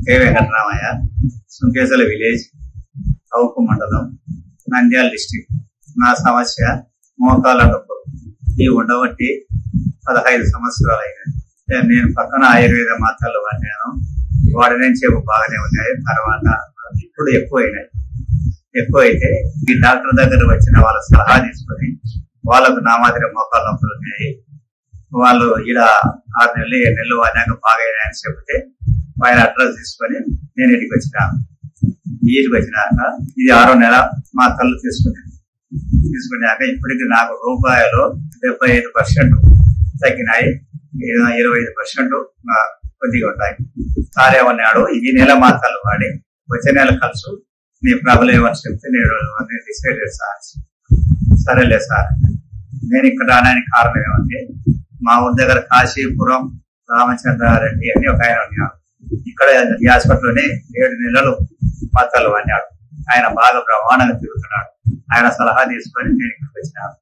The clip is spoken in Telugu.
కె వెంకటరామయ్య, సుంకేశల విలేజ్, కౌకు మండలం, నంద్యాల డిస్టిక్. నా సమస్య మోకాళ్ళ నొప్పులు. ఈ ఉండబట్టి 15 సంవత్సరాలు అయినాయి. నేను పక్కన ఆయుర్వేద మాత్రలు వాడిన చేపు బాగానే ఉన్నాయి. తర్వాత ఇప్పుడు ఎక్కువైతే ఈ డాక్టర్ దగ్గర వచ్చిన వాళ్ళ సలహా తీసుకొని వాళ్ళకు నా మాదిరి మోకాళ్ళ నొప్పులు ఉన్నాయి, వాళ్ళు ఇలా 6 నెలలు 7 నెలలు వాడినాక బాగైనాయని చెప్తే ఆయన అడ్రస్ తీసుకొని నేను ఇంటికి వచ్చినాక ఇది 6వ నెల మాత్రలు తీసుకున్నాక ఇప్పటికి నాకు రూపాయలు 75% తగ్గినాయి, 25% కొద్దిగా ఉంటాయి. సార్ ఏమన్నాడు, ఈ నెల మాత్రలు వాడి వచ్చే నెల కలుసు నీ ప్రాబ్లం ఏమని చెప్తే నేను డిసైడ్ చేస్తాను. సరేలే సార్. నేను ఇక్కడ రావడానికి కారణం ఏమంటే మా ఊరి దగ్గర కాశీపురం రామచంద్రారెడ్డి అని ఒక ఆయన ఉన్నాడు. ఇక్కడ ఈ హాస్పిటల్లోనే 7 నెలలు మాత్రలు వాడినాడు. ఆయన బాగా బ్రహ్మాండంగా తిరుగుతున్నాడు. ఆయన సలహా తీసుకొని నేను ఇక్కడికి వచ్చినాను.